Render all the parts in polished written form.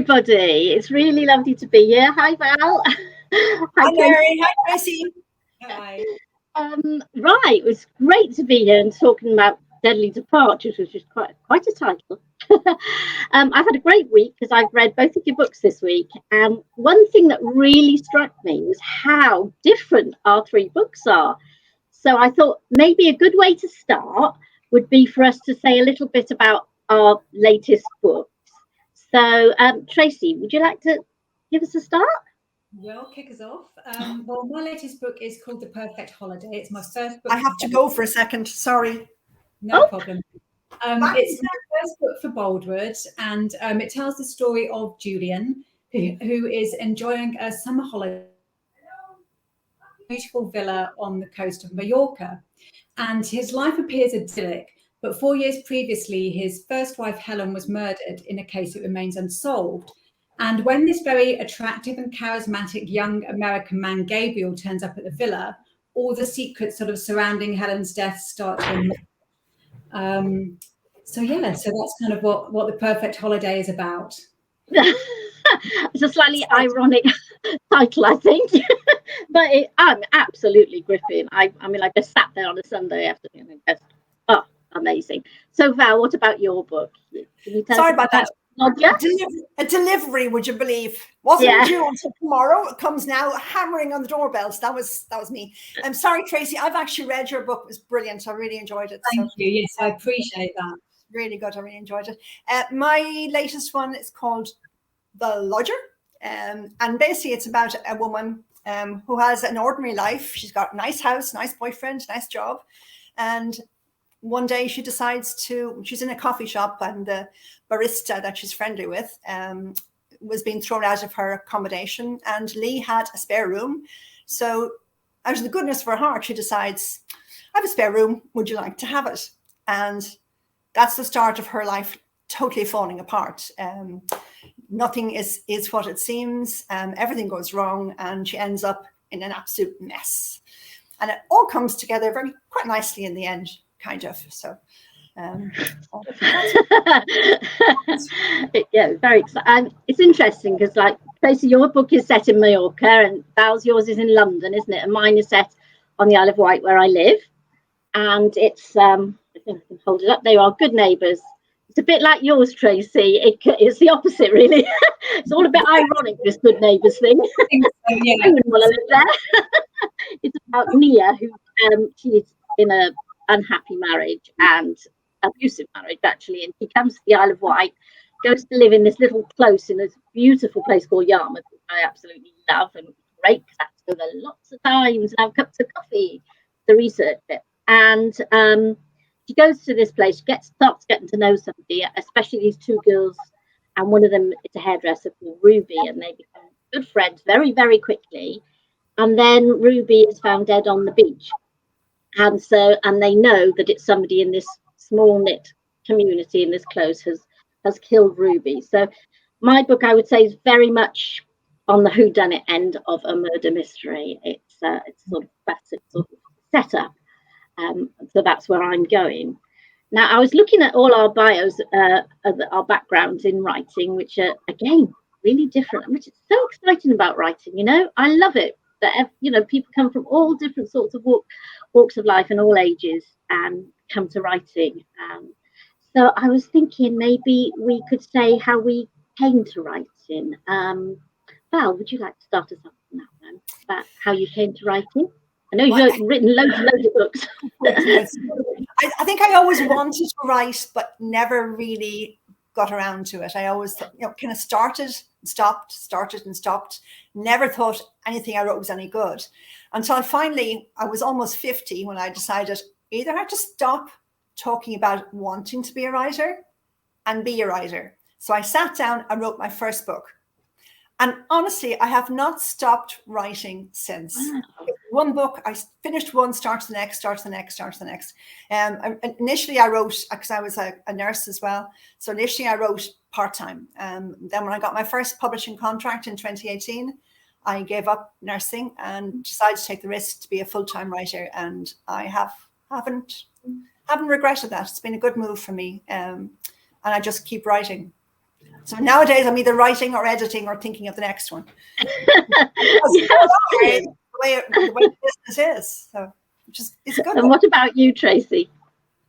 everybody. It's really lovely to be here. Hi, Val. Hi, Mary. Hi, Tracy. Hi. Right, it was great to be here and talking about Deadly Departures, which is quite a title. I've had a great week because I've read both of your books this week. And one thing that really struck me was how different our three books are. So I thought maybe a good way to start would be for us to say a little bit about our latest books. So, Tracy, would you like to give us a start? Well, kick us off. Well, my latest book is called The Perfect Holiday. It's my first book. I have to go for a second. Sorry. No problem. It's my first book for Boldwood, and it tells the story of Julian, who is enjoying a summer holiday, beautiful villa on the coast of Mallorca. And his life appears idyllic, but 4 years previously, his first wife, Helen, was murdered in a case that remains unsolved. And when this very attractive and charismatic young American man, Gabriel, turns up at the villa, all the secrets sort of surrounding Helen's death start to emerge. So that's kind of what The Perfect Holiday is about. It's a slightly ironic title, I think, but I'm absolutely gripping. I mean, I just sat there on a Sunday afternoon and just, amazing. So, Val, what about your book? Can you tell Sorry us about that. A delivery, would you believe? Wasn't due until tomorrow. It comes now, hammering on the doorbells. That was me. I'm sorry, Tracy. I've actually read your book. It was brilliant. I really enjoyed it. Thank you. Yes, I appreciate that. Really good. I really enjoyed it. My latest one is called The Lodger. And basically it's about a woman who has an ordinary life. She's got a nice house, nice boyfriend, nice job. And one day she decides she's in a coffee shop, and the barista that she's friendly with was being thrown out of her accommodation, and Lee had a spare room. So out of the goodness of her heart, she decides, I have a spare room. Would you like to have it? And that's the start of her life totally falling apart. Nothing is what it seems. Everything goes wrong, and she ends up in an absolute mess. And it all comes together quite nicely in the end, kind of. So, yeah, very exciting. It's interesting because, like, Tracy, your book is set in Mallorca, and Val's, yours is in London, isn't it? And mine is set on the Isle of Wight, where I live. And it's I think I can hold it up. They are good neighbours. It's a bit like yours, Tracy. It's the opposite, really. It's all a bit ironic, this good neighbours thing. I wouldn't want to live there. It's about Nia, who she's in a unhappy marriage and abusive marriage, actually, and she comes to the Isle of Wight, goes to live in this little close in this beautiful place called Yarmouth, which I absolutely love, and great because I have to go there lots of times and have cups of coffee to research it. And she goes to this place, starts getting to know somebody, especially these two girls, and one of them is a hairdresser called Ruby, and they become good friends very, very quickly. And then Ruby is found dead on the beach, and they know that it's somebody in this small knit community in this close has killed Ruby. So my book, I would say, is very much on the whodunit end of a murder mystery. It's sort of classic sort of setup. So that's where I'm going. Now, I was looking at all our bios, our backgrounds in writing, which are, again, really different, which is so exciting about writing, you know. I love it that, you know, people come from all different sorts of walks of life and all ages and come to writing. So I was thinking maybe we could say how we came to writing. Val, would you like to start us off on that one, about how you came to writing? I know you've written loads of books. I think I always wanted to write, but never really got around to it. I always, kind of started and stopped. Never thought anything I wrote was any good. Until I was almost 50 when I decided either I had to stop talking about wanting to be a writer and be a writer. So I sat down and wrote my first book. And honestly, I have not stopped writing since. Wow. One book, I finished one, starts the next. Initially, I wrote, because I was a nurse as well. So initially, I wrote part-time. Then when I got my first publishing contract in 2018, I gave up nursing and decided to take the risk to be a full-time writer. And I haven't regretted that. It's been a good move for me. And I just keep writing. So nowadays I'm either writing or editing or thinking of the next one. Yes, The way business is. So it's a good and one. what about you, Tracy?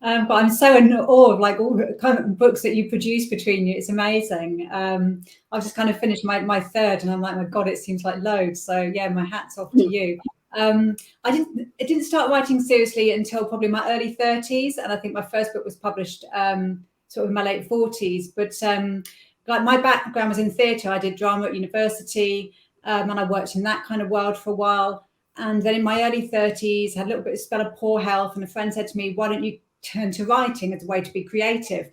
But I'm so in awe of like all the kind of books that you produce between you. It's amazing. I've just kind of finished my third, and I'm like, my God, it seems like loads. So yeah, my hat's off to you. I didn't start writing seriously until probably my early 30s, and I think my first book was published sort of in my late 40s. But like my background was in theatre. I did drama at university, and I worked in that kind of world for a while. And then in my early 30s, I had a little bit of spell of poor health, and a friend said to me, "Why don't you turn to writing as a way to be creative?"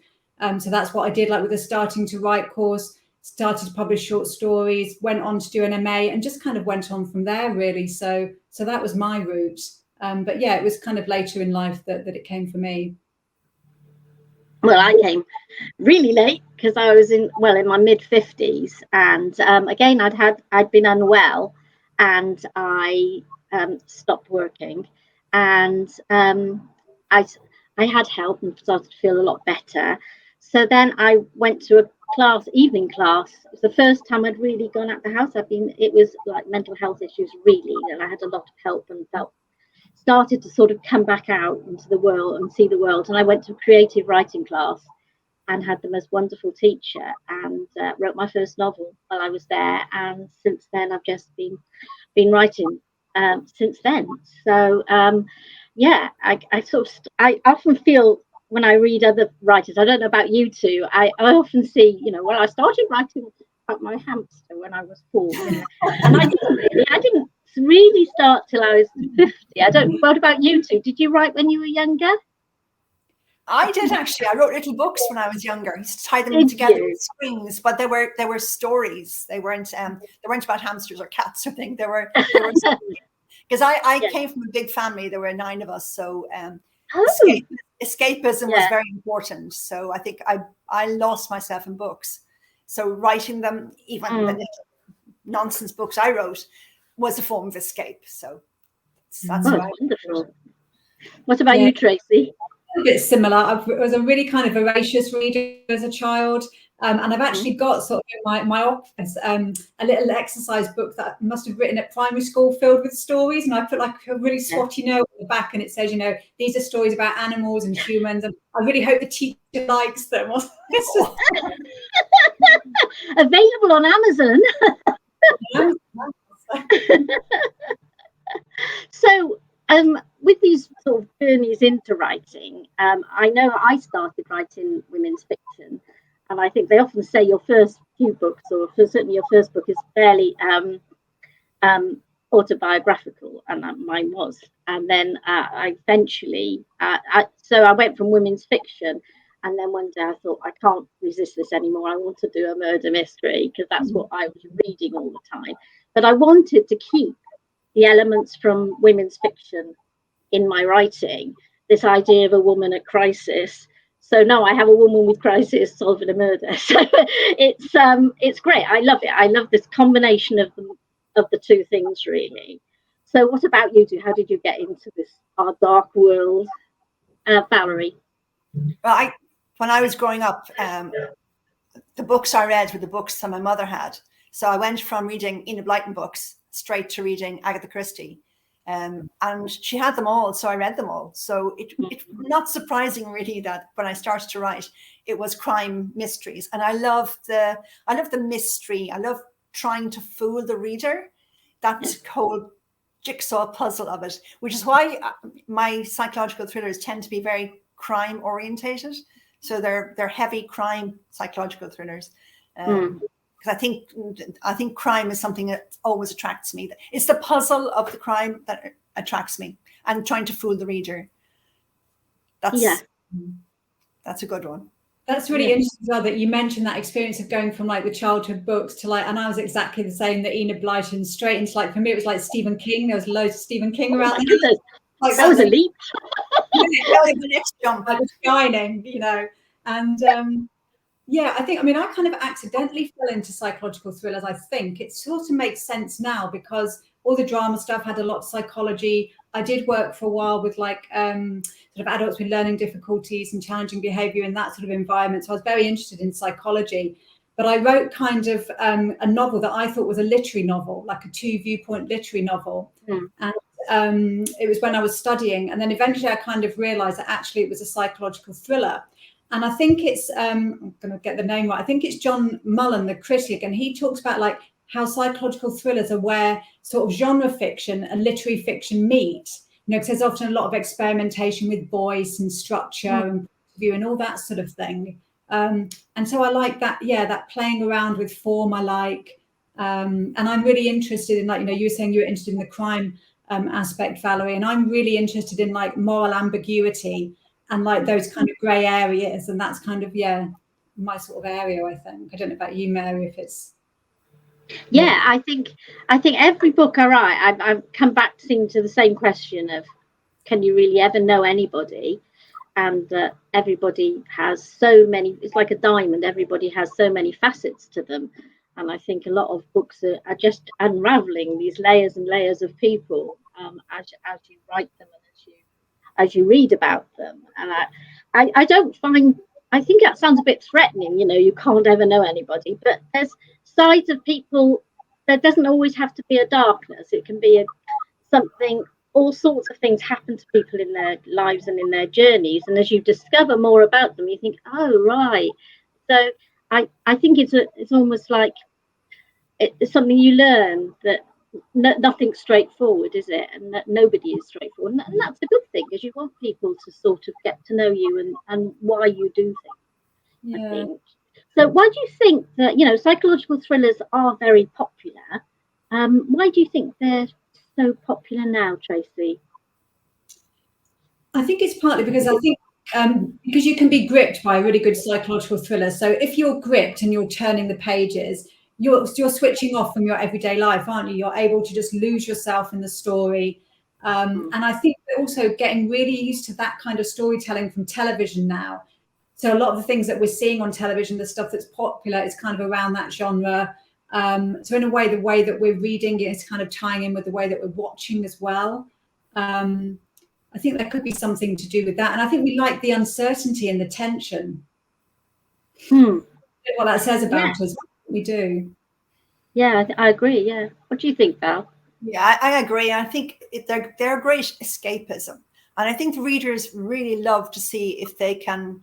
So that's what I did, like with the Starting to Write course, started to publish short stories, went on to do an MA, and just kind of went on from there, really. So that was my route. But yeah, it was kind of later in life that it came for me. Well, I came really late because I was in my mid 50s, and again I'd been unwell, and I stopped working, and I had help and started to feel a lot better. So then I went to a evening class. It was the first time I'd really gone out the house. It was like mental health issues really, and I had a lot of help and started to sort of come back out into the world and see the world. And I went to a creative writing class and had the most wonderful teacher, and wrote my first novel while I was there. And since then, I've just been writing since then. So yeah, I often feel when I read other writers, I don't know about you two, I often see, I started writing about my hamster when I was 4, and I didn't really start till I was 50. What about you two? Did you write when you were younger? I did actually. I wrote little books when I was younger. I used to tie them together with strings, but they were stories. They weren't about hamsters or cats or things. They were because I came from a big family. There were 9 of us, so escapism was very important. So I think I lost myself in books. So writing them, even the little nonsense books I wrote, was a form of escape. So that's wonderful. What about you, Tracy? A bit similar. I was a really kind of voracious reader as a child, and I've actually got sort of in my office a little exercise book that I must have written at primary school filled with stories, and I put like a really swatty note on the back, and it says, these are stories about animals and humans, and I really hope the teacher likes them. Available on Amazon. So with these sort of journeys into writing, I know I started writing women's fiction, and I think they often say your first few books, or certainly your first book, is fairly autobiographical, and mine was. And then I eventually, so I went from women's fiction, and then one day I thought, I can't resist this anymore. I want to do a murder mystery, because that's what I was reading all the time. But I wanted to keep the elements from women's fiction in my writing, this idea of a woman at crisis. So now I have a woman with crisis solving a murder. So it's great. I love it. I love this combination of the two things, really. So what about you two? How did you get into our dark world, Valerie? Well, when I was growing up, the books I read were the books that my mother had. So I went from reading Enid Blyton books straight to reading Agatha Christie. And she had them all, so I read them all. So it's not surprising, really, that when I started to write, it was crime mysteries. And I love the mystery. I love trying to fool the reader. That whole jigsaw puzzle of it, which is why my psychological thrillers tend to be very crime orientated. So they're heavy crime psychological thrillers. Because I think crime is something that always attracts me. It's the puzzle of the crime that attracts me, and trying to fool the reader. That's a good one. That's really interesting as well, that you mentioned that experience of going from like the childhood books to like, and I was exactly the same, the Enid Blyton straight into like, for me it was like Stephen King. There was loads of Stephen King around. Like, that was a leap. The next jump. Like The Shining, and I kind of accidentally fell into psychological thrillers. I think it sort of makes sense now, because all the drama stuff had a lot of psychology. I did work for a while with like sort of adults with learning difficulties and challenging behavior in that sort of environment. So I was very interested in psychology. but I wrote kind of a novel that I thought was a literary novel, like a 2-viewpoint literary novel. And it was when I was studying, and then eventually I kind of realized that actually it was a psychological thriller. And I think it's I'm going to get the name right, I think it's John Mullen, the critic, and he talks about like how psychological thrillers are where sort of genre fiction and literary fiction meet, you know, because there's often a lot of experimentation with voice and structure and view and all that sort of thing. And so I like that, that playing around with form I like. And I'm really interested in, like, you know, you were saying you were interested in the crime aspect, Valerie, and I'm really interested in like moral ambiguity and like those kind of grey areas. And that's kind of, my sort of area, I think. I don't know about you, Mary, if it's... Yeah, I think every book I write, I've come back to the same question of, can you really ever know anybody? And everybody has so many, it's like a diamond, everybody has so many facets to them. And I think a lot of books are just unraveling these layers and layers of people as you write them and as you read about them. And I don't find, I think that sounds a bit threatening, you know, you can't ever know anybody, but there's sides of people. There doesn't always have to be a darkness. It can be something. All sorts of things happen to people in their lives and in their journeys, and as you discover more about them, you think, oh right. So I think it's almost like it's something you learn, that nothing's straightforward, is it? And that nobody is straightforward, and that's a good thing, because you want people to sort of get to know you and why you do things. I think. So why do you think that, you know, psychological thrillers are very popular? Why do you think they're so popular now, Tracy? I think it's partly because because you can be gripped by a really good psychological thriller. So if you're gripped and you're turning the pages, you're switching off from your everyday life, aren't you? You're able to just lose yourself in the story. And I think we're also getting really used to that kind of storytelling from television now. So a lot of the things that we're seeing on television, the stuff that's popular, is kind of around that genre. So in a way, the way that we're reading is kind of tying in with the way that we're watching as well. I think there could be something to do with that. And I think we like the uncertainty and the tension. What that says about us, we do. Yeah, I agree. Yeah. What do you think, Val? Yeah, I agree. I think they're great escapism. And I think the readers really love to see if they can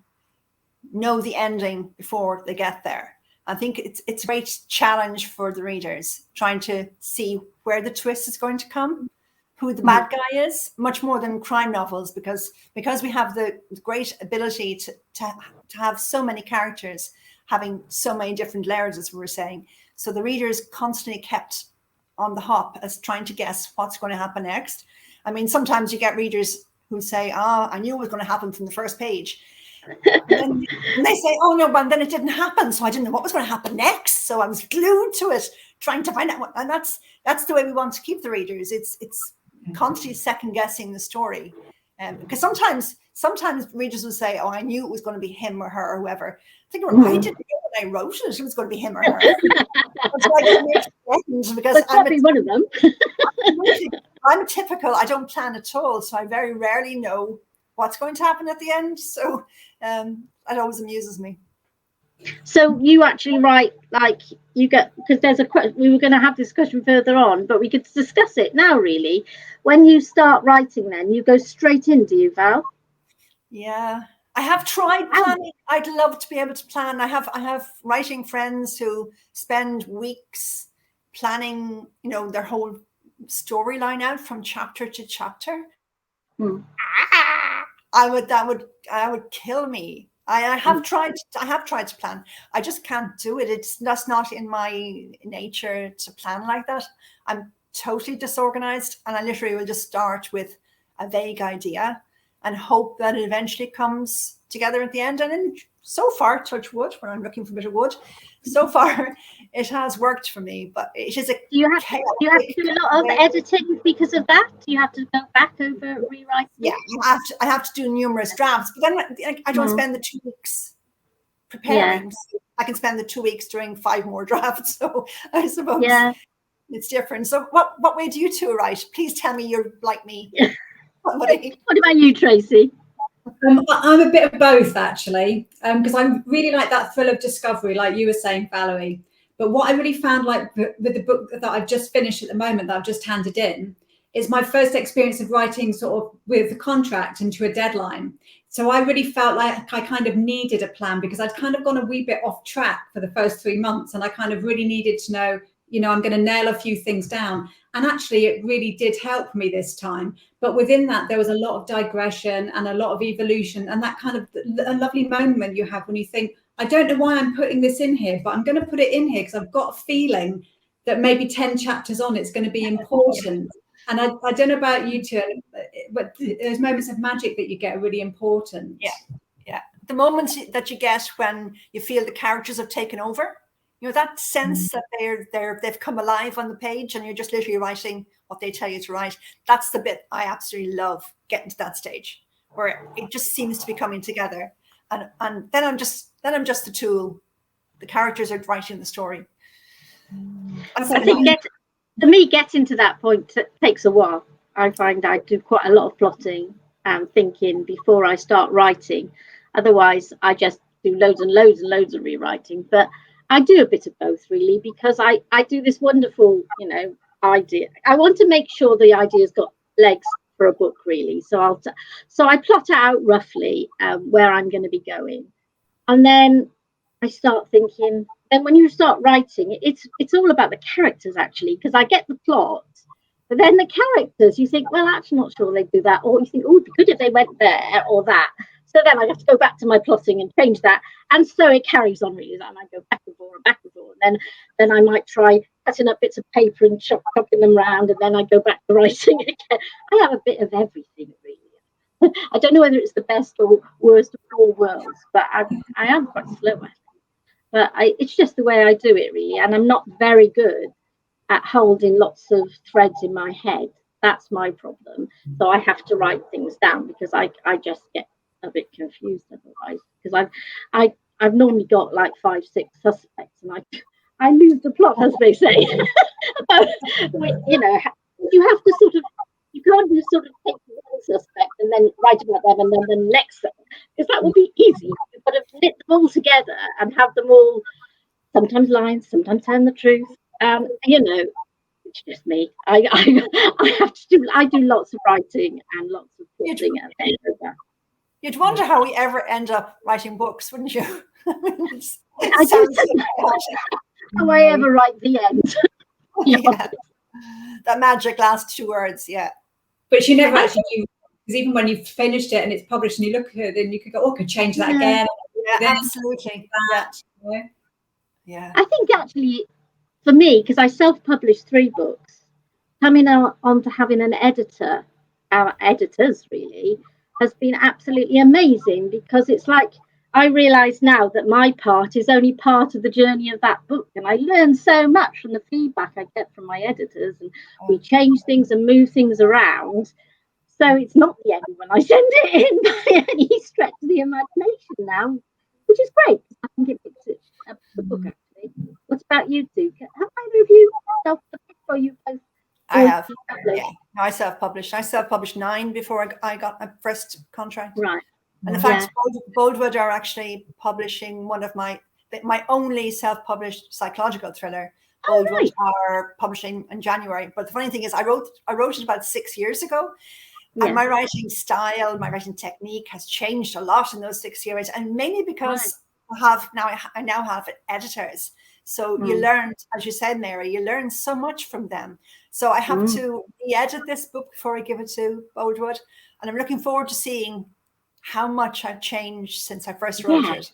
know the ending before they get there. I think it's a great challenge for the readers, trying to see where the twist is going to come, who the bad guy is, much more than crime novels, because we have the great ability to have so many characters having so many different layers, as we were saying. So the readers constantly kept on the hop as trying to guess what's going to happen next. I mean, sometimes you get readers who say, I knew it was going to happen from the first page. And they say, oh no, but then it didn't happen, so I didn't know what was going to happen next, so I was glued to it trying to find out what. And that's the way we want to keep the readers. It's constantly second guessing the story, because sometimes readers will say, oh, I knew it was going to be him or her or whoever. I think, well, I didn't know when I wrote it was going to be him or her. So I didn't make friends, because I'm one of them. I'm typical. I don't plan at all, so I very rarely know what's going to happen at the end. So it always amuses me. So you actually write, like, you get, because we were going to have this discussion further on, but we could discuss it now, really. When you start writing, then you go straight in, do you, Val? Yeah, I have tried planning. I'd love to be able to plan. I have writing friends who spend weeks planning, you know, their whole storyline out from chapter to chapter. That would kill me. I have tried to plan. I just can't do it. That's not in my nature to plan like that. I'm totally disorganized, and I literally will just start with a vague idea and hope that it eventually comes together at the end. And then so far, touch wood, when I'm looking for a bit of wood, so far it has worked for me. But it is a do you have to do a lot of editing because of that? Do you have to go back over rewriting? Yeah, I have to do numerous drafts, but then I don't spend the 2 weeks preparing. So I can spend the 2 weeks doing 5 more drafts. So I suppose it's different. So what way do you two write? Please tell me you're like me. What about you, Tracy? I'm a bit of both, actually, because I really like that thrill of discovery, like you were saying, Valerie. But what I really found, like with the book that I've just finished at the moment, that I've just handed in, is my first experience of writing sort of with a contract and to a deadline. So I really felt like I kind of needed a plan, because I'd kind of gone a wee bit off track for the first 3 months, and I kind of really needed to know, I'm going to nail a few things down. And actually, it really did help me this time. But within that, there was a lot of digression and a lot of evolution, and that kind of a lovely moment you have when you think, I don't know why I'm putting this in here, but I'm going to put it in here because I've got a feeling that maybe 10 chapters on, it's going to be important. And I don't know about you two, but those moments of magic that you get are really important. Yeah. The moments that you get when you feel the characters have taken over, that sense that they've come alive on the page, and you're just literally writing what they tell you to write. That's the bit I absolutely love, getting to that stage where it just seems to be coming together. And then I'm just the tool. The characters are writing the story. I think for me, getting to that point takes a while. I find I do quite a lot of plotting and thinking before I start writing. Otherwise, I just do loads and loads and loads of rewriting. But I do a bit of both, really, because I do this wonderful, idea. I want to make sure the idea's got legs for a book, really. So I plot out roughly where I'm going to be going, and then I start thinking. Then when you start writing, it's all about the characters, actually, because I get the plot, but then the characters, you think, well, actually not sure they'd do that, or you think, oh, it'd be good if they went there or that. So then I have to go back to my plotting and change that, and so it carries on, really. And I go back and forth and back and forth, and then I might try cutting up bits of paper and chopping them around, and then I go back to writing again. I have a bit of everything, really. I don't know whether it's the best or worst of all worlds, but I am quite slow at it. But it's just the way I do it, really. And I'm not very good at holding lots of threads in my head. That's my problem. So I have to write things down, because I just get a bit confused otherwise. Because I've normally got like 5-6 suspects, and I lose the plot, as they say. But, you have to sort of, you can't just sort of take one suspect and then write about them and then the next one, because that would be easy. You've got to knit them all together and have them all sometimes lying, sometimes telling the truth. It's just me. I have to do. I do lots of writing and lots of plotting and things like that. You'd wonder how we ever end up writing books, wouldn't you? I just how I ever write the end. Yeah. That magic last 2 words, yeah. But you never actually do, because even when you've finished it and it's published and you look at it, then you could go, oh, I could change that again. Yeah, absolutely. Yeah. I think actually, for me, because I self-published 3 books, coming on to having an editor, our editors really, has been absolutely amazing, because it's like I realise now that my part is only part of the journey of that book, and I learn so much from the feedback I get from my editors, and we change things and move things around. So it's not the end when I send it in by any stretch of the imagination now, which is great. I think it picks it up the book, actually. What about you two? Have either of you self-published, or you both? I have. Yeah. No, I self-published. I self-published 9 before I got my first contract. Right. And in fact, Boldwood are actually publishing one of my only self-published psychological thriller. Boldwood are publishing in January. But the funny thing is, I wrote it about 6 years ago. And my writing style, my writing technique has changed a lot in those 6 years, and mainly because I now have editors. So you learn, as you said, Mary, you learn so much from them. So I have to re-edit this book before I give it to Boldwood, and I'm looking forward to seeing how much I've changed since I first wrote it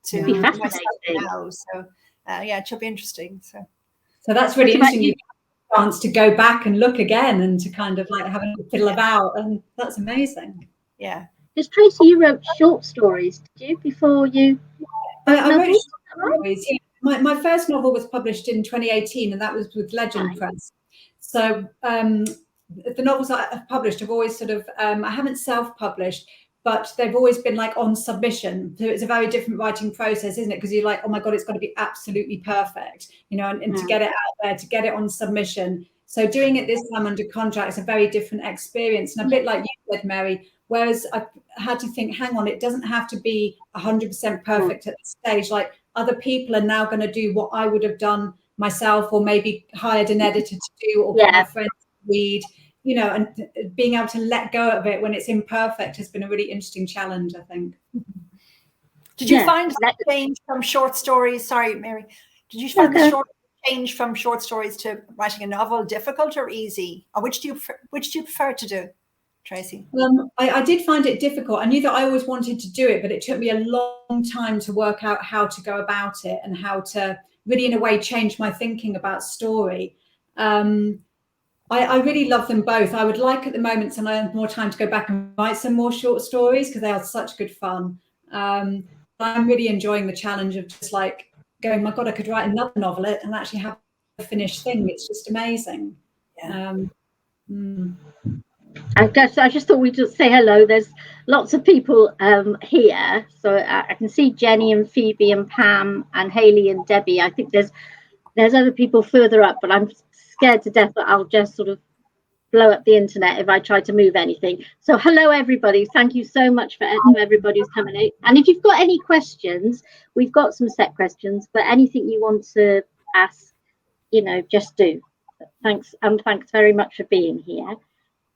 to myself now. So it should be interesting. So that's really interesting. You get a chance to go back and look again, and to kind of like have a fiddle about, and that's amazing. Yeah. Because Tracy, you wrote short stories, did you, before you? I wrote short stories. Yeah. My first novel was published in 2018, and that was with Legend Press. So the novels I've published have always sort of, I haven't self-published, but they've always been like on submission. So it's a very different writing process, isn't it? Because you're like, oh my God, it's got to be absolutely perfect, and to get it out there, to get it on submission. So doing it this time under contract is a very different experience. And a bit like you said, Mary, whereas I had to think, hang on, it doesn't have to be 100% perfect at this stage. Like other people are now going to do what I would have done myself, or maybe hired an editor to do, or got my friends to read, you know, and being able to let go of it when it's imperfect has been a really interesting challenge, I think. Did you find that change from short stories? Sorry, Mary. Did you find the change from short stories to writing a novel difficult or easy? Or which do you prefer to do, Tracy? I did find it difficult. I knew that I always wanted to do it, but it took me a long time to work out how to go about it and how to really, in a way, change my thinking about story. I really love them both. I would like at the moment, and I have more time to go back and write some more short stories because they are such good fun. I'm really enjoying the challenge of just like going, my God, I could write another novel and actually have a finished thing. It's just amazing. Yeah. I just thought we'd just say hello. There's lots of people here. So I can see Jenny and Phoebe and Pam and Hayley and Debbie. I think there's other people further up, but I'm scared to death that I'll just sort of blow up the internet if I try to move anything. So hello everybody, thank you so much for everybody who's coming out. And if you've got any questions, we've got some set questions, but anything you want to ask, you know, just do. Thanks, and thanks very much for being here.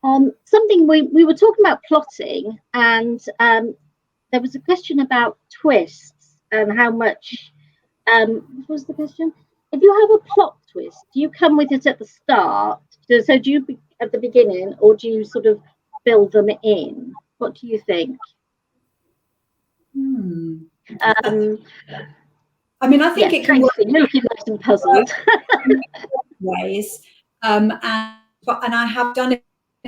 Something we were talking about plotting, and there was a question about twists and how much what was the question? If you have a plot twist, do you come with it at the start? So do you at the beginning, or do you sort of build them in? What do you think? I mean, I think it can work. You're looking nice and puzzled. Ways, and I have done it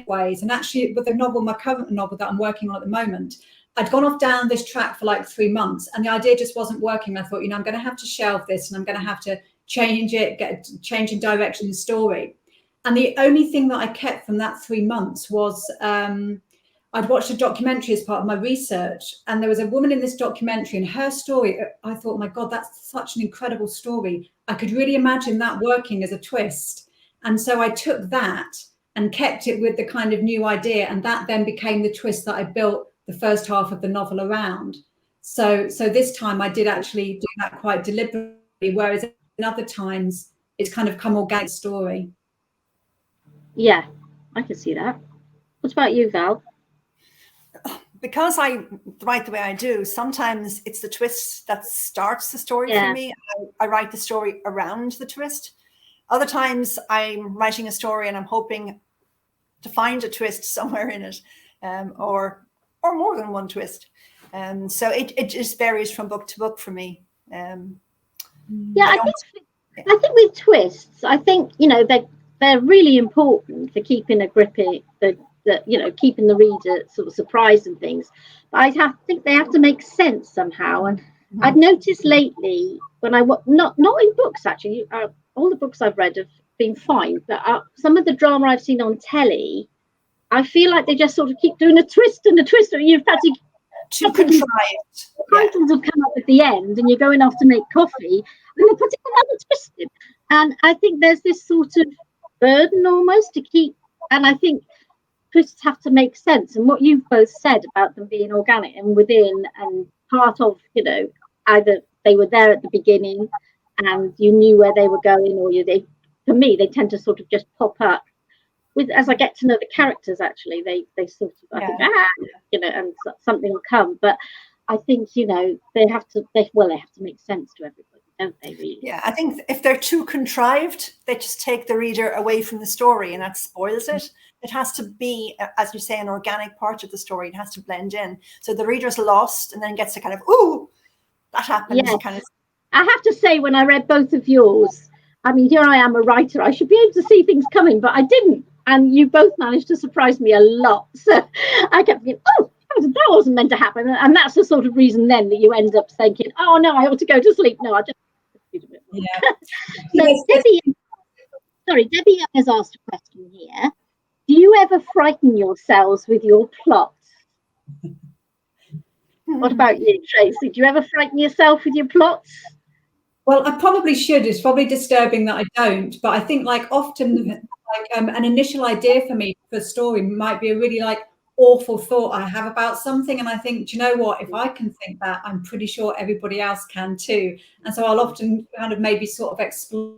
ways. And actually, with the novel, my current novel that I'm working on at the moment, I'd gone off down this track for like 3 months, and the idea just wasn't working. I thought, you know, I'm going to have to shelve this, and I'm going to have to change it, get a change in direction in the story. And the only thing that I kept from that 3 months was I'd watched a documentary as part of my research, and there was a woman in this documentary, and her story, I thought, my God, that's such an incredible story. I could really imagine that working as a twist. And so I took that and kept it with the kind of new idea, and that then became the twist that I built the first half of the novel around. So this time I did actually do that quite deliberately, whereas in other times it's kind of come organic story. Yeah, I can see that. What about you, Val? Because I write the way I do, sometimes it's the twist that starts the story for me. I write the story around the twist. Other times I'm writing a story and I'm hoping to find a twist somewhere in it, or more than one twist. So it just varies from book to book for me. I think with twists, I think, you know, they're really important for keeping a gripping, you know, keeping the reader sort of surprised and things. But I think they have to make sense somehow. And I've noticed lately when not in books actually, all the books I've read have been fine, but some of the drama I've seen on telly, I feel like they just sort of keep doing a twist and a twist. You've had to too contrived. Titles will come up at the end, and you're going off to make coffee, and they're putting another twist in. And I think there's this sort of burden almost to keep, and I think twists have to make sense. And what you've both said about them being organic and within and part of, you know, either they were there at the beginning and you knew where they were going, or for me, they tend to sort of just pop up with as I get to know the characters. Actually, they sort of I think you know, and something will come. But I think, you know, they have to make sense to everybody, don't they? Really? Yeah, I think if they're too contrived, they just take the reader away from the story, and that spoils it. It has to be, as you say, an organic part of the story. It has to blend in, so the reader's lost and then gets to kind of, ooh, that happened. Yes. Kind of. I have to say, when I read both of yours, I mean, here I am, a writer. I should be able to see things coming, but I didn't. And you both managed to surprise me a lot. So I kept thinking, oh, that wasn't meant to happen. And that's the sort of reason then that you end up thinking, oh, no, I ought to go to sleep. No, I just did a bit more. Yeah. So Debbie has asked a question here. Do you ever frighten yourselves with your plots? What about you, Tracy? Do you ever frighten yourself with your plots? Well, I probably should. It's probably disturbing that I don't. But I think, like, often like an initial idea for me for a story might be a really like awful thought I have about something, and I think, do you know what, if I can think that, I'm pretty sure everybody else can too. And so I'll often kind of maybe sort of explore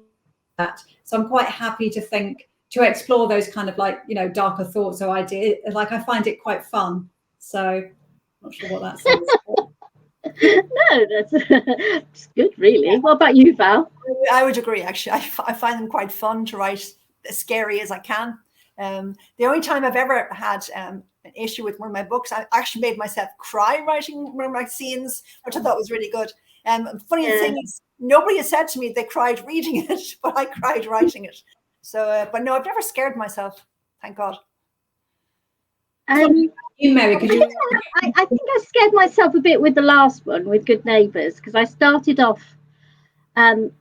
that. So I'm quite happy to explore those kind of like, you know, darker thoughts or ideas. Like I find it quite fun. So not sure what that says. No, that's good, really. Yeah. What about you, Val? I would agree, actually. I find them quite fun to write, as scary as I can. The only time I've ever had an issue with one of my books, I actually made myself cry writing one of my scenes, which I thought was really good. Funny thing is, nobody has said to me they cried reading it, but I cried writing it. So, but no, I've never scared myself, thank God. You, Mary, I think I scared myself a bit with the last one, with Good Neighbours, because I started off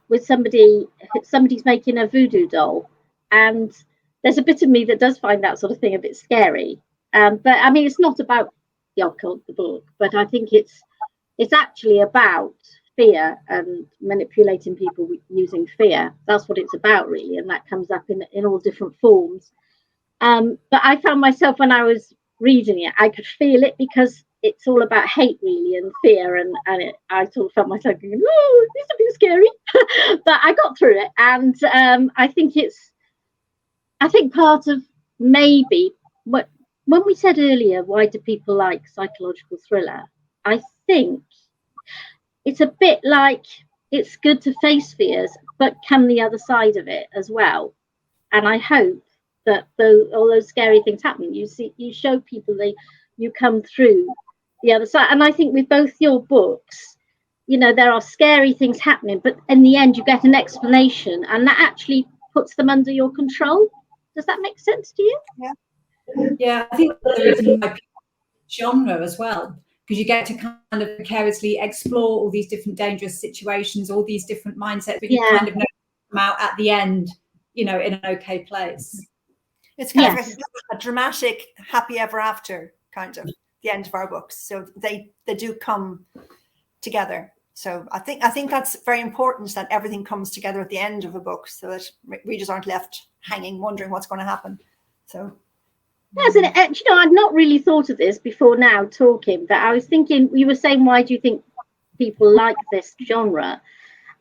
with somebody's making a voodoo doll, and there's a bit of me that does find that sort of thing a bit scary. But I mean, it's not about the occult, the book, but I think it's actually about fear and manipulating people using fear. That's what it's about, really, and that comes up in all different forms. But I found myself, when I was reading it, I could feel it, because it's all about hate, really, and fear, and I sort of felt myself going, oh, this is a bit scary. But I got through it, and I think part of maybe when we said earlier, why do people like psychological thriller? I think it's a bit like, it's good to face fears, but come the other side of it as well. And I hope that all those scary things happening, you show people you come through the other side. And I think with both your books, you know, there are scary things happening, but in the end you get an explanation, and that actually puts them under your control. Does that make sense to you? Yeah, I think there is a genre as well, because you get to kind of vicariously explore all these different dangerous situations, all these different mindsets, but you kind of know them out at the end, you know, in an okay place. It's kind of a dramatic happy ever after, kind of the end of our books. So they do come together. So I think that's very important, that everything comes together at the end of a book, so that readers aren't left hanging, wondering what's going to happen. So yes, and you know, I'd not really thought of this before now talking, but I was thinking, you were saying, why do you think people like this genre?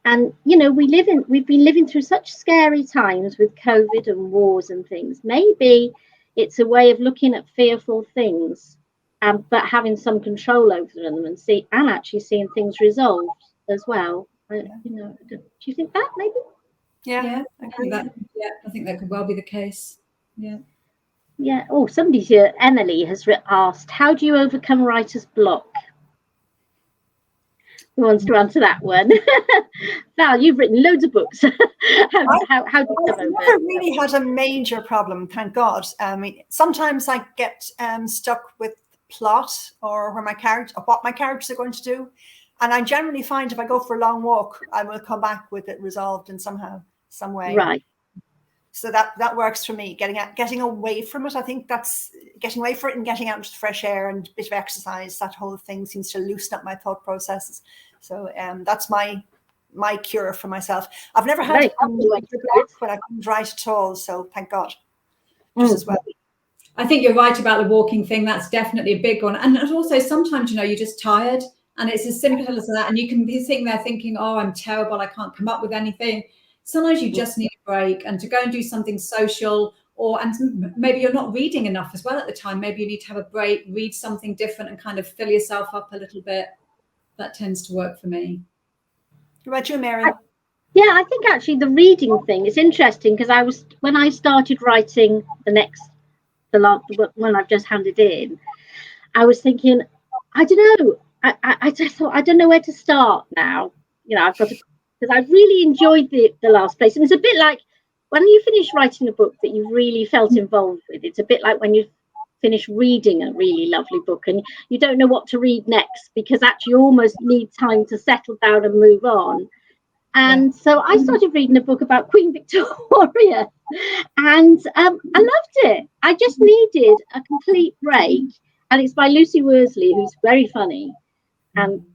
And you know, we've been living through such scary times with COVID and wars and things. Maybe it's a way of looking at fearful things, but having some control over them, and actually seeing things resolved as well. You know, do you think that maybe? Yeah, I think that could well be the case. Yeah. Yeah. Oh, somebody here, Emily, has asked, how do you overcome writer's block? Who wants to answer that one? Val, you've written loads of books. How do you come over? I've never really had a major problem, thank God. I mean, sometimes I get stuck with plot or what my characters are going to do, and I generally find if I go for a long walk, I will come back with it resolved in some way. Right. So that works for me. Getting away from it, I think that's getting away from it and getting out into the fresh air and a bit of exercise. That whole thing seems to loosen up my thought processes. So that's my cure for myself. I've never had a block when I couldn't write at all. So thank God. Just as well. I think you're right about the walking thing. That's definitely a big one. And also sometimes, you know, you're just tired, and it's as simple as that. And you can be sitting there thinking, oh, I'm terrible, I can't come up with anything. Sometimes you just need a break, and to go and do something social, and maybe you're not reading enough as well at the time. Maybe you need to have a break, read something different, and kind of fill yourself up a little bit. That tends to work for me. What about you, Mary? Yeah, I think actually the reading thing is interesting, because when I started writing the last one I've just handed in, I was thinking, I don't know, I just thought, I don't know where to start now. You know, I've got to, because I really enjoyed the last place. And it's a bit like when you finish writing a book that you really felt involved with, it's a bit like when you finish reading a really lovely book and you don't know what to read next, because actually you almost need time to settle down and move on. And so I started reading a book about Queen Victoria, and I loved it. I just needed a complete break. And it's by Lucy Worsley, who's very funny and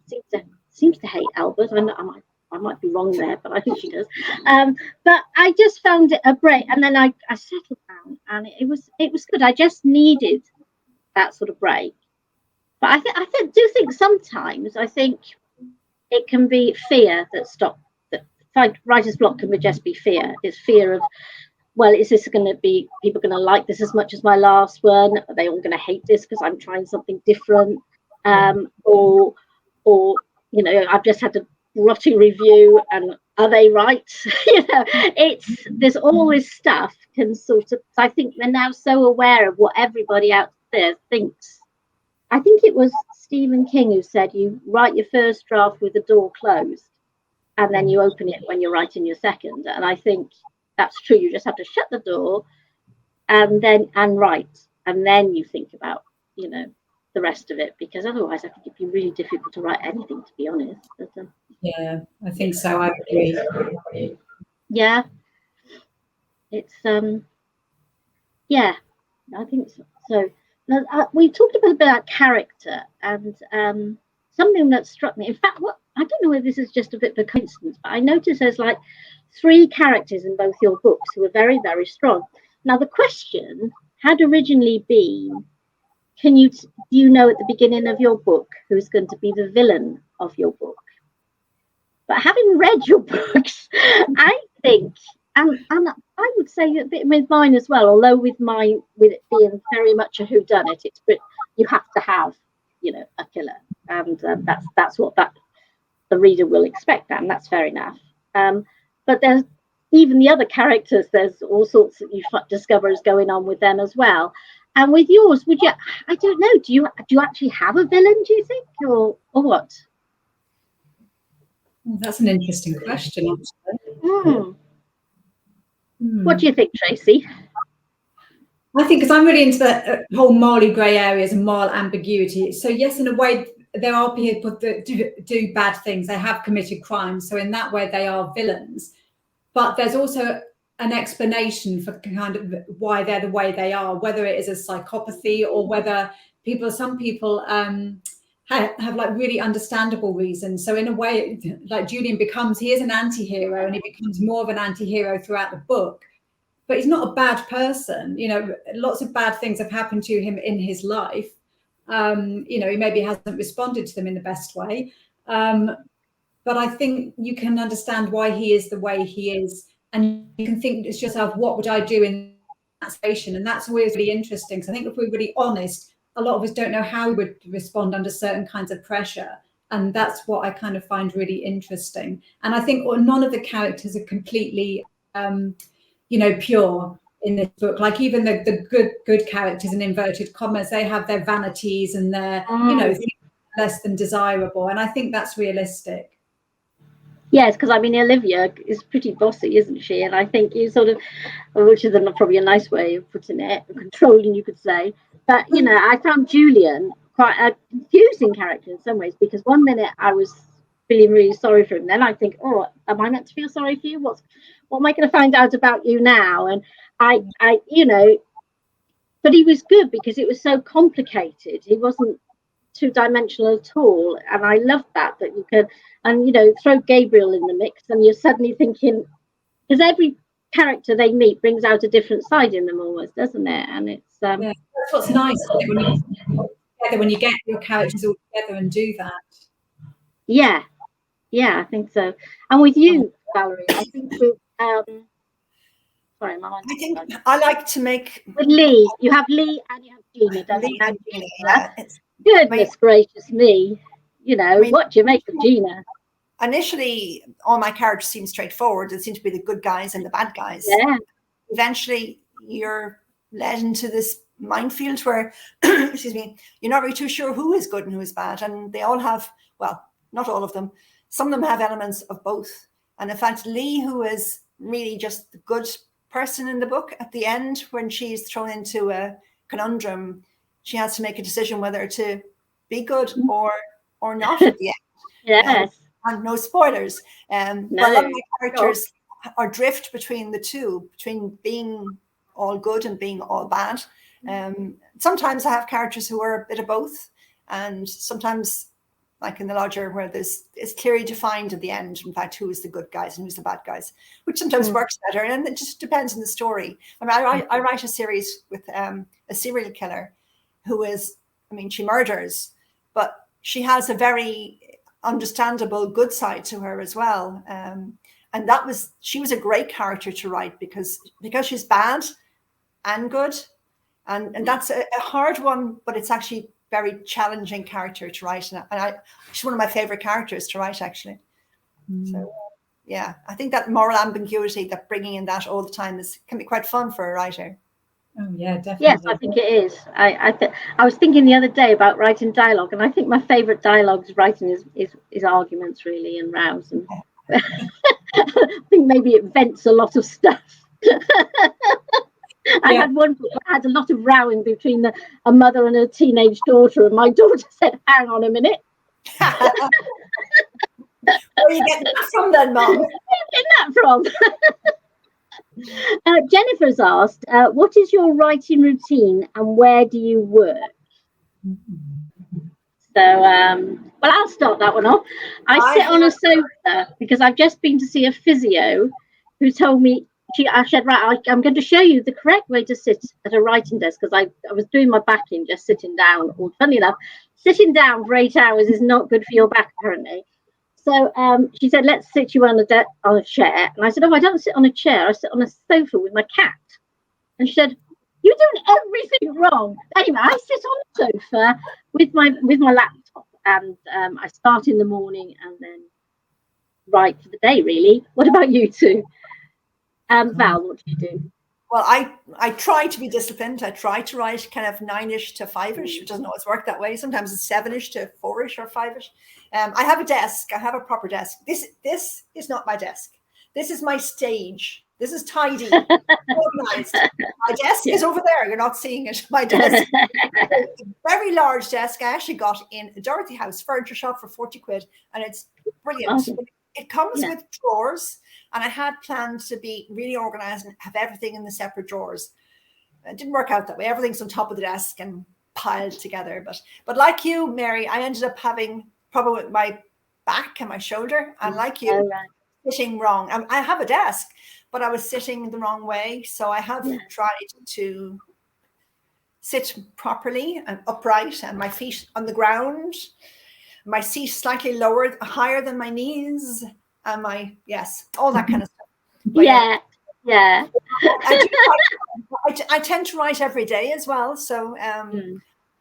seems to hate Albert. I might be wrong there, but I think she does. But I just found it a break, and then I settled down, and it was good. I just needed that sort of break. But I think sometimes I think it can be fear that stops. That writer's block can just be fear. It's fear of, well, is this going to be, people going to like this as much as my last one? Are they all going to hate this because I'm trying something different? Or I've just had a rotting review, and are they right? There's all this stuff can sort of. I think we're now so aware of what everybody out there thinks. I think it was Stephen King who said you write your first draft with the door closed, and then you open it when you're writing your second. And I think that's true. You just have to shut the door and write, and then you think about the rest of it, because otherwise I think it'd be really difficult to write anything, to be honest. But, yeah, I think so. I agree. Yeah, it's yeah, I think so. So we talked a bit about character, and something that struck me. In fact, I don't know whether this is just a bit of a coincidence, but I noticed there's like 3 characters in both your books who are very, very strong. Now, the question had originally been, do you know at the beginning of your book who's going to be the villain of your book? But having read your books, I think, and I would say a bit with mine as well, although with it being very much a whodunit, you have to have, a killer, and that's what the reader will expect, that, and that's fair enough. But there's even the other characters, there's all sorts that you discover is going on with them as well. And with yours, I don't know, do you actually have a villain, do you think, or what? Well, that's an interesting question, actually. What do you think, Tracy? I think, because I'm really into the whole morally grey areas and moral ambiguity. So yes, in a way, there are people that do bad things. They have committed crimes. So in that way, they are villains. But there's also an explanation for kind of why they're the way they are, whether it is a psychopathy or whether some people have like really understandable reasons. So in a way, like Julian he is an anti-hero, and he becomes more of an anti-hero throughout the book. But he's not a bad person. Lots of bad things have happened to him in his life. He maybe hasn't responded to them in the best way. But I think you can understand why he is the way he is. And you can think to yourself, what would I do in that situation? And that's always really interesting. Because I think if we're really honest, a lot of us don't know how we would respond under certain kinds of pressure. And that's what I kind of find really interesting. And I think none of the characters are completely, pure in this book. Like even the good characters, in inverted commas, they have their vanities and their, less than desirable. And I think that's realistic. Yes, because I mean, Olivia is pretty bossy, isn't she? And I think you sort of, which is probably a nice way of putting it, controlling, you could say. But, I found Julian quite a confusing character in some ways, because one minute I was feeling really sorry for him. Then I think, oh, am I meant to feel sorry for you? What am I going to find out about you now? And I but he was good because it was so complicated. He wasn't two-dimensional at all, and I love that you can, and throw Gabriel in the mix, and you're suddenly thinking, because every character they meet brings out a different side in them almost, doesn't it? And it's that's what's nice when you get your characters all together and do that. Yeah, I think so. And with you, Valerie, I think with sorry, I think I like to make with Lee. You have Lee and you have Gina, don't you? And Gina. Yeah. Goodness gracious me! What do you make of Gina? Initially, all my characters seem straightforward. It seems to be the good guys and the bad guys. Yeah. Eventually, you're led into this minefield where, excuse me, you're not really too sure who is good and who is bad. And they all have, well, not all of them. Some of them have elements of both. And in fact, Lee, who is really just the good person in the book, at the end, when she's thrown into a conundrum, she has to make a decision whether to be good or not at the end. Yes. And no spoilers. No, but a lot of my characters are drift between the two, between being all good and being all bad. Sometimes I have characters who are a bit of both, and sometimes like in The Lodger, where it's clearly defined at the end, in fact, who is the good guys and who's the bad guys, which sometimes works better. And it just depends on the story. I mean, I write a series with a serial killer who is, I mean, she murders, but she has a very understandable good side to her as well. And she was a great character to write because she's bad and good. And that's a hard one, but it's actually very challenging character to write, and she's one of my favorite characters to write, actually. So yeah, I think that moral ambiguity, that bringing in that all the time, can be quite fun for a writer. Oh yeah, definitely. Yes, I think it is. I was thinking the other day about writing dialogue, and I think my favorite dialogues writing is arguments, really, and rows, and I think maybe it vents a lot of stuff. I had one book that had a lot of rowing between a mother and a teenage daughter, and my daughter said, "Hang on a minute." Where are you getting that from then, Mum? Where are you getting that from? Jennifer's asked, what is your writing routine and where do you work? So, well, I'll start that one off. I sit on a sofa because I've just been to see a physio who told me, I said, right, I'm going to show you the correct way to sit at a writing desk, because I was doing my backing just sitting down. Or funny enough, sitting down for 8 hours is not good for your back, apparently. So she said, let's sit you on a chair. And I said, oh, I don't sit on a chair. I sit on a sofa with my cat. And she said, you're doing everything wrong. Anyway, I sit on the sofa with my laptop, and I start in the morning and then write for the day, really. What about you two? Val, what do you do? Well, I try to be disciplined. I try to write kind of 9ish to 5ish. It doesn't always work that way. Sometimes it's 7ish to 4ish or 5ish. I have a desk. I have a proper desk. This is not my desk. This is my stage. This is tidy, organized. My desk is over there. You're not seeing it. My desk, a very large desk. I actually got in a Dorothy House furniture shop for 40 quid, and it's brilliant. Awesome. It comes with drawers, and I had planned to be really organized and have everything in the separate drawers. It didn't work out that way. Everything's on top of the desk and piled together. But like you, Mary, I ended up having problem with my back and my shoulder, and like you, sitting wrong. I have a desk, but I was sitting the wrong way. So I have tried to sit properly and upright, and my feet on the ground, my seat slightly lower, higher than my knees, and all that kind of stuff. But yeah. I tend to write every day as well. So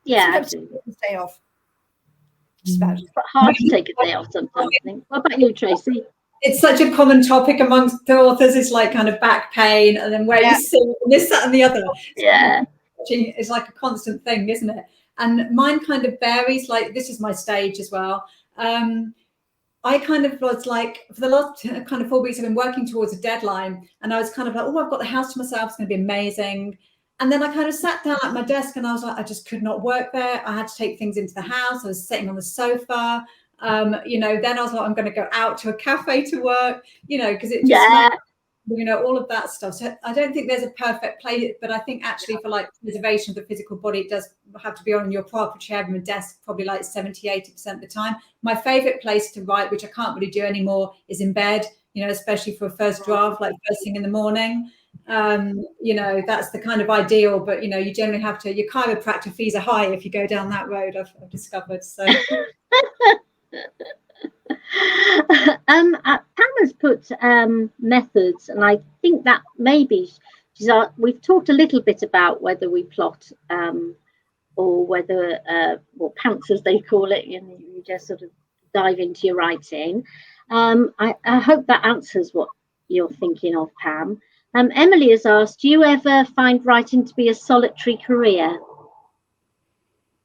stay off. Just about. It's hard to take a day off sometimes. I think. What about you, Tracy? It's such a common topic amongst the authors. It's like kind of back pain, and then where you sit, and this, that, and the other. Yeah, it's like a constant thing, isn't it? And mine kind of varies. Like, this is my stage as well. I kind of was like, for the last kind of 4 weeks, I've been working towards a deadline, and I was kind of like, oh, I've got the house to myself. It's going to be amazing. And then I kind of sat down at my desk, and I was like, I just could not work there. I had to take things into the house. I was sitting on the sofa. Then I was like, I'm going to go out to a cafe to work, because it just, all of that stuff. So I don't think there's a perfect place, but I think actually for like preservation of the physical body, it does have to be on your proper chair and a desk, probably like 70-80% of the time. My favorite place to write, which I can't really do anymore, is in bed, especially for a first draft, like first thing in the morning. That's the kind of ideal, but you generally have to, your chiropractor fees are high if you go down that road, I've discovered. So Pam has put methods, and I think that maybe we've talked a little bit about whether we plot or whether pants, as they call it, you just sort of dive into your writing. I hope that answers what you're thinking of, Pam. Emily has asked, do you ever find writing to be a solitary career?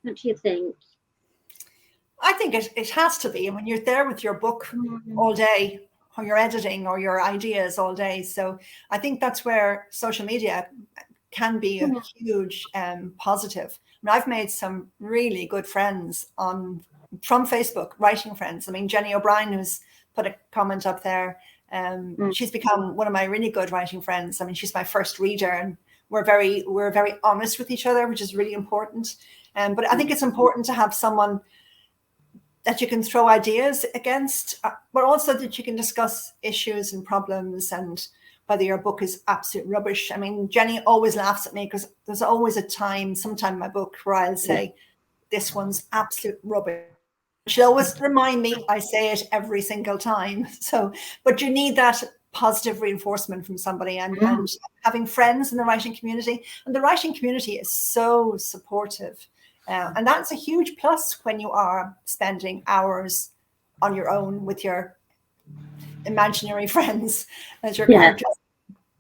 What do you think? I think it has to be. I mean, you're there with your book all day, or your editing, or your ideas all day. So I think that's where social media can be a huge positive. I mean, I've made some really good friends from Facebook, writing friends. I mean, Jenny O'Brien, who's put a comment up there, she's become one of my really good writing friends. I mean, she's my first reader, and we're very honest with each other, which is really important. But I think it's important to have someone that you can throw ideas against, but also that you can discuss issues and problems and whether your book is absolute rubbish. I mean, Jenny always laughs at me because there's always sometime in my book where I'll say, this one's absolute rubbish. She'll always remind me, I say it every single time. So, but you need that positive reinforcement from somebody, and having friends in the writing community. And the writing community is so supportive. And that's a huge plus when you are spending hours on your own with your imaginary friends as your characters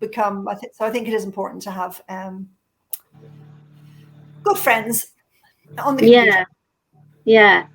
become. So I think it is important to have good friends on the computer. Yeah.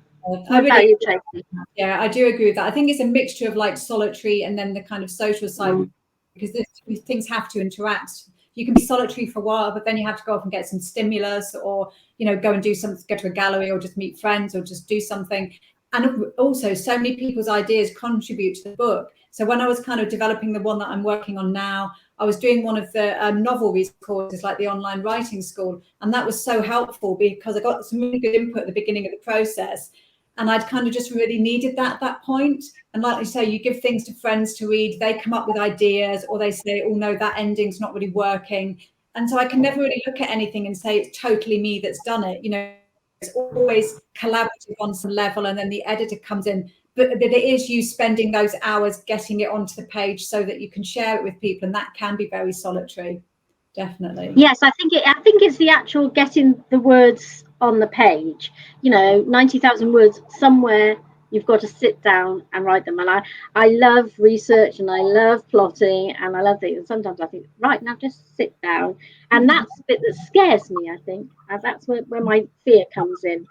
I do agree with that. I think it's a mixture of like solitary and then the kind of social side, because these things have to interact. You can be solitary for a while, but then you have to go off and get some stimulus, or, you know, go and do something, go to a gallery, or just meet friends, or just do something. And also, so many people's ideas contribute to the book. So when I was kind of developing the one that I'm working on now, I was doing one of the novel reading courses, like the online writing school. And that was so helpful because I got some really good input at the beginning of the process. And I'd kind of just really needed that at that point. And like you say, you give things to friends to read, they come up with ideas, or they say, oh no, that ending's not really working. And so I can never really look at anything and say it's totally me that's done it. You know, it's always collaborative on some level, and then the editor comes in. But it is you spending those hours getting it onto the page so that you can share it with people, and that can be very solitary. Definitely. Yes, I think it's the actual getting the words on the page. You know, 90,000 words somewhere. You've got to sit down and write them. And I love research, and I love plotting, and I love things. And sometimes I think, right, now just sit down. And that's the bit that scares me, I think. That's where my fear comes in.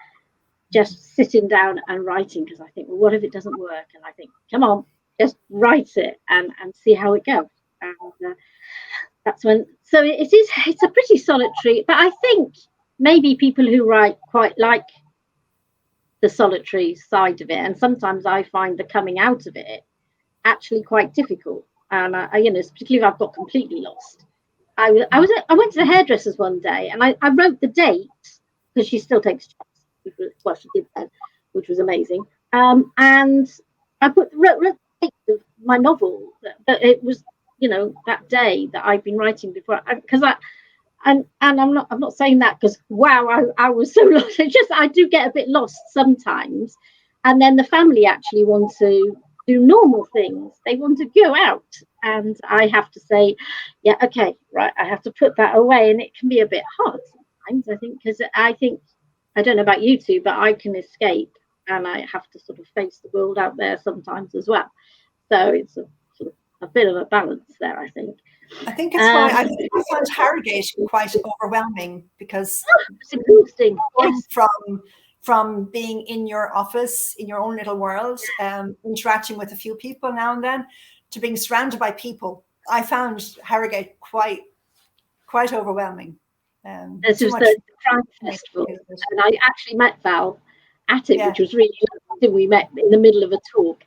Just sitting down and writing, because I think, well, what if it doesn't work? And I think, come on, just write it and see how it goes. And that's when. So it's a pretty solitary. But I think maybe people who write quite like the solitary side of it, and sometimes I find the coming out of it actually quite difficult. And you know, particularly if I've got completely lost. I went to the hairdresser's one day, and I wrote the date, because she still takes checks. Well, she did then, which was amazing. And I wrote the date of my novel, that it was, you know, that day that I've been writing before, because and I'm not saying that because wow, I was so lost. It's just I do get a bit lost sometimes, and then the family actually want to do normal things. They want to go out, and I have to say, yeah, okay, right, I have to put that away, and it can be a bit hard sometimes. I think, because I don't know about you two, but I can escape, and I have to sort of face the world out there sometimes as well. So it's sort of a bit of a balance there, I think. I think it's why I found Harrogate quite overwhelming, because it's exhausting. Yes. From being in your office, in your own little world, interacting with a few people now and then, to being surrounded by people. I found Harrogate quite overwhelming. This was the Crime Festival, and I actually met Val at it, which was really lovely. We met in the middle of a talk,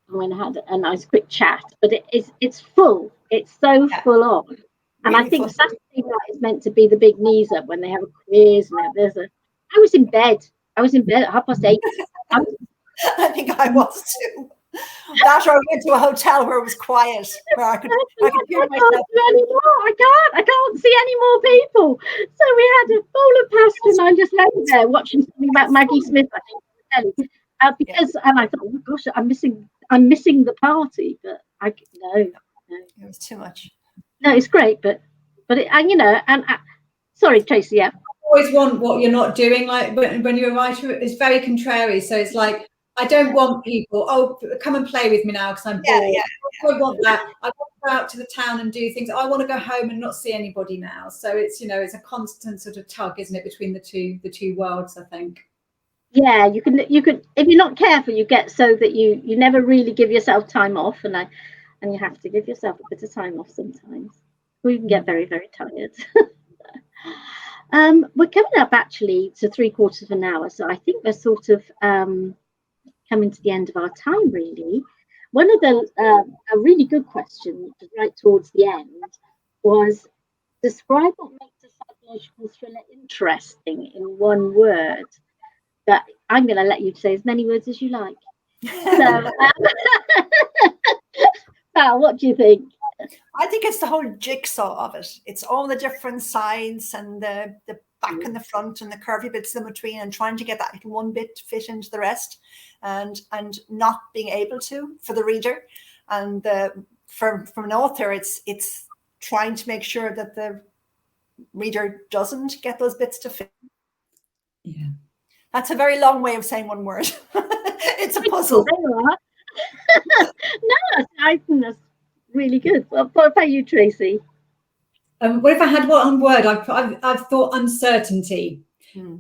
and we had a nice quick chat. But it's full. It's so full on. And really I think Saturday night is meant to be the big knees up, when they have a quiz and I was in bed. I was in bed at 8:30. I think I was too. That, or I went to a hotel where it was quiet, where I could hear myself. I can't see any more people. So we had a bowl of pasta, and I just lay there watching something about Maggie Smith, I think, and I thought, oh my gosh, I'm missing the party. But no, it was too much. No, it's great, but you know, sorry, Tracy, yeah. Always want what you're not doing. Like when you're a writer, it's very contrary. So it's like, I don't want people, come and play with me now because I'm bored. I want that. I want to go out to the town and do things. I want to go home and not see anybody now. So it's, you know, it's a constant sort of tug, isn't it, between the two worlds, I think. Yeah, you can if you're not careful, you get so that you never really give yourself time off, and you have to give yourself a bit of time off sometimes. Or you can get very, very tired. We're coming up actually to 3/4 of an hour, so I think we're sort of coming to the end of our time, really. One of the a really good question right towards the end was, describe what makes a psychological thriller interesting in one word. But I'm going to let you say as many words as you like. So, Val, what do you think? I think it's the whole jigsaw of it. It's all the different sides and the back and the front and the curvy bits in between, and trying to get that little one bit to fit into the rest, and not being able to for the reader. And from an author, it's trying to make sure that the reader doesn't get those bits to fit. Yeah. That's a very long way of saying one word. It's a puzzle. No, I think that's really good. What about you, Tracy? What if I had one word? I've thought uncertainty,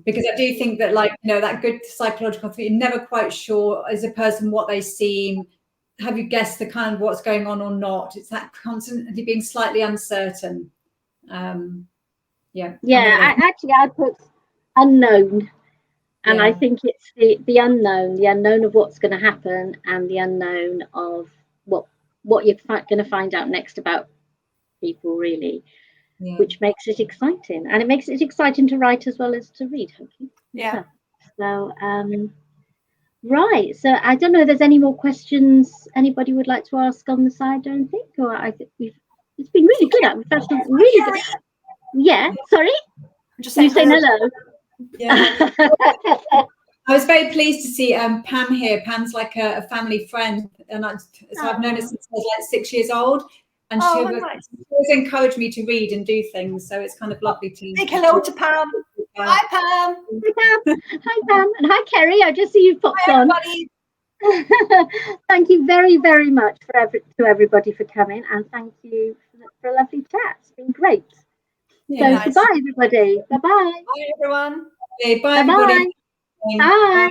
because I do think that, like, you know, that good psychological thing, you're never quite sure as a person what they seem. Have you guessed the kind of what's going on or not? It's that constantly being slightly uncertain. Yeah. I put unknown, and I think it's the unknown of what's going to happen, and the unknown of what you're going to find out next about people, really. Yeah. Which makes it exciting, and it makes it exciting to write as well as to read, hopefully. Yeah. So, right. So I don't know if there's any more questions anybody would like to ask on the side, I don't think, or I think it's been really good. We've had some really good. Yeah. Sorry. I'm just saying hello. Yeah. I was very pleased to see Pam here. Pam's like a family friend, and I've known her since I was like 6 years old. And she always encouraged me to read and do things. So it's kind of lovely to... Big hello to Pam. Hi, Pam. Hi, Pam. Hi, Pam. And hi, Kerry. I just see you popped on. Thank you very, very much to everybody for coming. And thank you for a lovely chat. It's been great. Yeah, so goodbye, everybody. Bye-bye. Bye, everyone. Okay, bye, everybody. Bye. Bye.